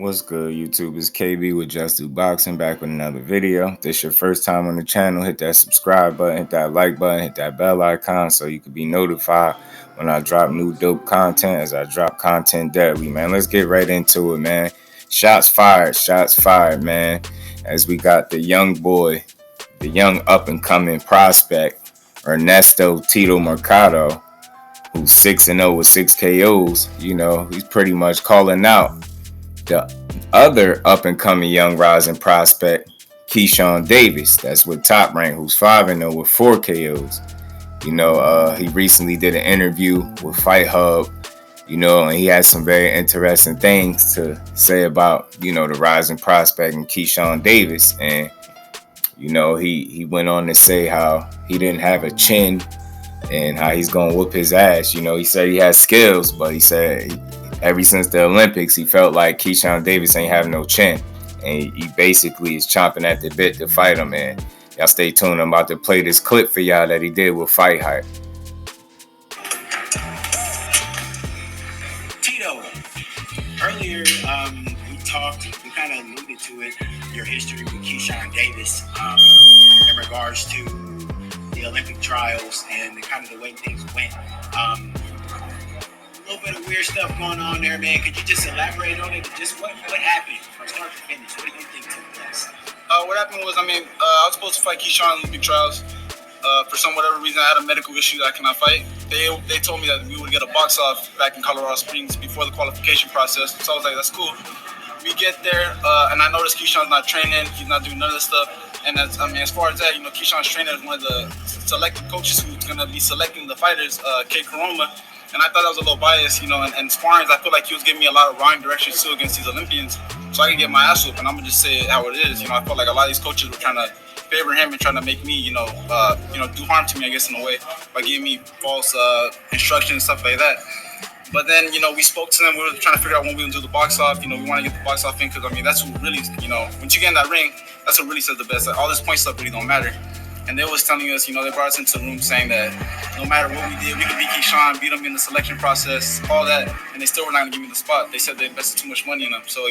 What's good, YouTube? It's KB with JusDueBoxing back with another video. If this your first time on the channel, hit that subscribe button, hit that like button, hit that bell icon so you can be notified when I drop new dope content as I drop content daily, man. Let's get right into it, man. Shots fired, man. As we got the young boy, the young up-and-coming prospect, Ernesto Tito Mercado, who's 6-0 with 6 KOs. He's pretty much calling out the other up-and-coming young rising prospect, Keyshawn Davis, that's with Top Rank, who's 5-0 with 4 KOs. He recently did an interview with Fight Hub, and he had some very interesting things to say about, the rising prospect and Keyshawn Davis. And, he went on to say how he didn't have a chin and how he's going to whoop his ass. He said he has skills, but he said ever since the Olympics, he felt like Keyshawn Davis ain't have no chin. And he basically is chomping at the bit to fight him, man. Y'all stay tuned. I'm about to play this clip for y'all that he did with Fight Hype. Tito, earlier we kind of alluded to it, your history with Keyshawn Davis in regards to the Olympic trials and kind of the way things went. A little bit of weird stuff going on there, man. Could you just elaborate on it? Just what happened from start to finish? What do you think took place? What happened was, I was supposed to fight Keyshawn in the Olympic trials. For whatever reason, I had a medical issue that I cannot fight. They told me that we would get a box off back in Colorado Springs before the qualification process. So I was like, that's cool. We get there, and I noticed Keyshawn's not training. He's not doing none of this stuff. And as far as that, Keyshawn's trainer is one of the selected coaches who's going to be selecting the fighters, Kate Karoma. And I thought that was a little biased, and sparring, I feel like he was giving me a lot of wrong directions too against these Olympians, so I could get my ass whooped. And I'm gonna just say it how it is. I felt like a lot of these coaches were trying to favor him and trying to make me, do harm to me, I guess, in a way, by giving me false instructions and stuff like that. But then, we spoke to them. We were trying to figure out when we would do the box off. We want to get the box off in because that's what really, once you get in that ring, that's what really says the best. Like, all this point stuff really don't matter. And they was telling us, they brought us into the room saying that no matter what we did, we could beat Keyshawn, beat him in the selection process, all that, and they still were not going to give me the spot. They said they invested too much money in him. So,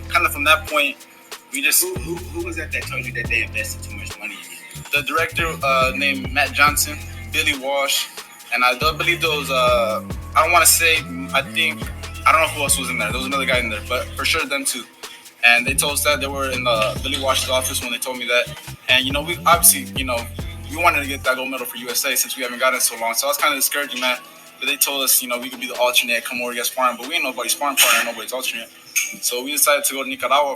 kind of from that point, we just... Who was that told you that they invested too much money in you? The director named Matt Johnson, Billy Walsh, and I don't believe there was, I don't want to say, I don't know who else was in there. There was another guy in there, but for sure them two. And they told us that they were in Billy Wash's office when they told me that. And, we obviously, we wanted to get that gold medal for USA since we haven't gotten it so long. So I was kind of discouraging, man. But they told us, we could be the alternate, come over, get sparring. But we ain't nobody's sparring partner, nobody's alternate. So we decided to go to Nicaragua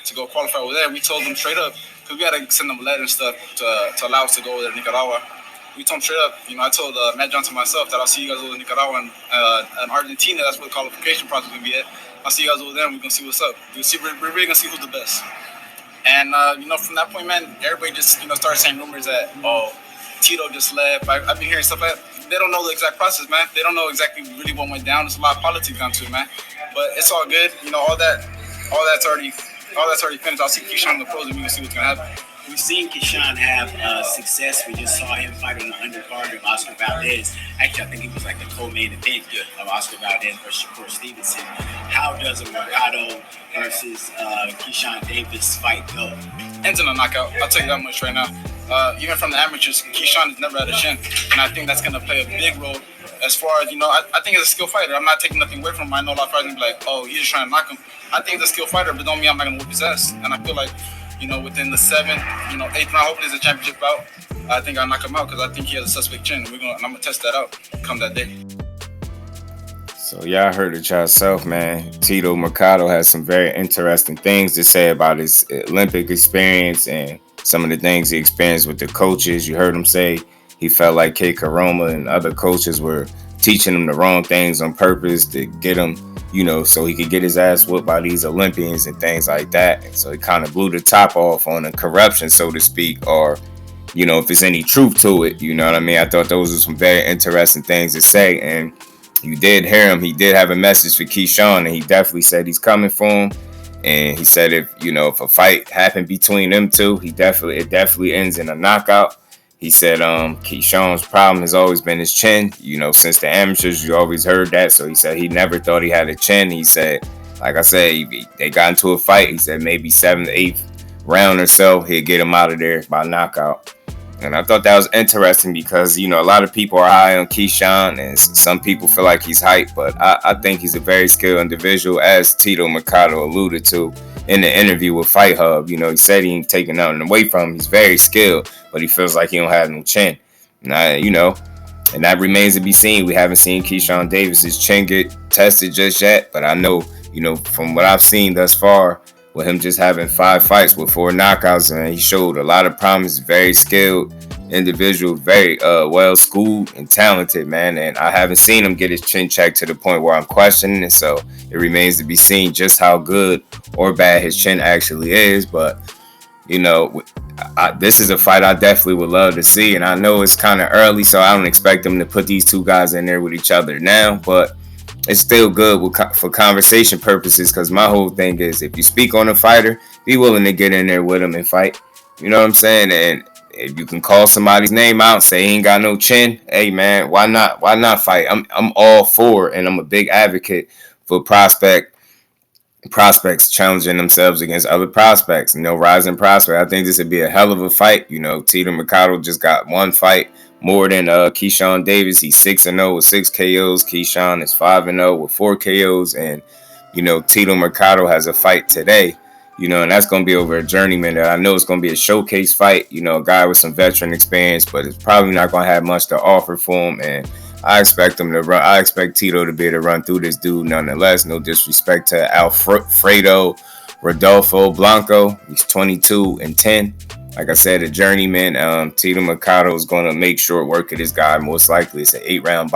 to go qualify over there. We told them straight up, because we had to send them a letter and stuff to allow us to go over there to Nicaragua. We told them straight up, I told Matt Johnson myself that I'll see you guys over in Nicaragua and Argentina. That's where the qualification process is going to be at. I'll see you guys over there and we're going to see what's up. We're really going to see who's the best. And, from that point, man, everybody just, started saying rumors that, Tito just left. I've been hearing stuff like that. They don't know the exact process, man. They don't know exactly really what went down. There's a lot of politics gone to it, man. But it's all good. All that's already finished. I'll see Keyshawn in the pros and we can see what's going to happen. We've seen Keyshawn have success. We just saw him fight on the undercard of Oscar Valdez. Actually, I think he was like the co-main event of Oscar Valdez versus Shakur Stevenson. How does a Mercado versus Keyshawn Davis fight go? Ends in a knockout. I'll tell you that much right now. Even from the amateurs, Keyshawn has never had a chin. And I think that's going to play a big role as far as, I think he's a skilled fighter. I'm not taking nothing away from him. I know a lot of fighters will be like, he's just trying to knock him. I think he's a skilled fighter, but don't mean I'm not going to whoop his ass. And I feel like, within the 7th, 8th round, hopefully it's a championship bout. I think I'll knock him out because I think he has a suspect chin. I'm going to test that out come that day. So y'all heard it yourself, man. Tito Mercado has some very interesting things to say about his Olympic experience and some of the things he experienced with the coaches. You heard him say he felt like Kate Karoma and other coaches were teaching him the wrong things on purpose to get him, so he could get his ass whooped by these Olympians and things like that. And so he kind of blew the top off on the corruption, so to speak, or, if there's any truth to it, you know what I mean? I thought those were some very interesting things to say. And you did hear him. He did have a message for Keyshawn, and he definitely said he's coming for him. And he said if a fight happened between them two, it definitely ends in a knockout. He said Keyshawn's problem has always been his chin. Since the amateurs, you always heard that. So he said he never thought he had a chin. He said Like I said, they got into a fight. He said maybe 7th, 8th round or so, he'll get him out of there by knockout. And I thought that was interesting because, a lot of people are high on Keyshawn and some people feel like he's hyped, but I think he's a very skilled individual, as Tito Mercado alluded to in the interview with Fight Hub. He said he ain't taking nothing away from him. He's very skilled, but he feels like he don't have no chin. And and that remains to be seen. We haven't seen Keyshawn Davis's chin get tested just yet, but I know, from what I've seen thus far, with him just having 5 fights with 4 knockouts, and he showed a lot of promise. Very skilled individual, very well schooled and talented, man. And I haven't seen him get his chin checked to the point where I'm questioning it. So it remains to be seen just how good or bad his chin actually is. But this is a fight I definitely would love to see, and I know it's kind of early, so I don't expect them to put these two guys in there with each other now, but it's still good for conversation purposes, because my whole thing is, if you speak on a fighter, be willing to get in there with him and fight. You know what I'm saying? And if you can call somebody's name out, say he ain't got no chin, hey man, why not? Why not fight? I'm all for, and I'm a big advocate for prospects challenging themselves against other prospects. Rising prospect. I think this would be a hell of a fight. Tito Mercado just got 1 fight more than Keyshawn Davis. He's 6-0 with 6 KOs. Keyshawn is 5-0 with 4 KOs. And, Tito Mercado has a fight today, and that's going to be over a journeyman that I know it's going to be a showcase fight, a guy with some veteran experience, but it's probably not going to have much to offer for him. And I expect him to run. I expect Tito to be able to run through this dude nonetheless. No disrespect to Alfredo Rodolfo Blanco. He's 22-10. Like I said, a journeyman. Tito Mercado is going to make short work of this guy. Most likely it's an 8-round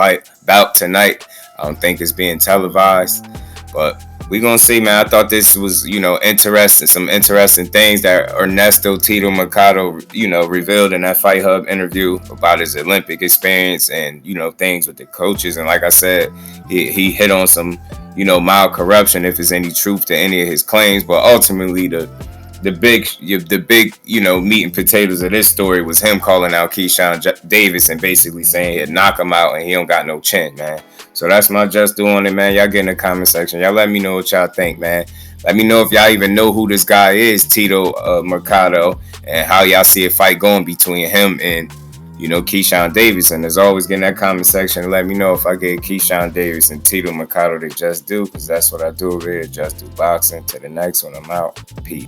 bout tonight. I don't think it's being televised, but we're going to see, man. I thought this was, interesting. Some interesting things that Ernesto Tito Mercado, revealed in that Fight Hub interview about his Olympic experience and, things with the coaches. And like I said, he hit on some, mild corruption, if there's any truth to any of his claims. But ultimately, the big, meat and potatoes of this story was him calling out Keyshawn Davis and basically saying he'd knock him out and he don't got no chin, man. So that's my just do on it, man. Y'all get in the comment section. Y'all let me know what y'all think, man. Let me know if y'all even know who this guy is, Tito Mercado, and how y'all see a fight going between him and, Keyshawn Davis. And as always, get in that comment section and let me know if I get Keyshawn Davis and Tito Mercado to Just Do, because that's what I do over here at Just Do Boxing. To the next one, I'm out. Peace.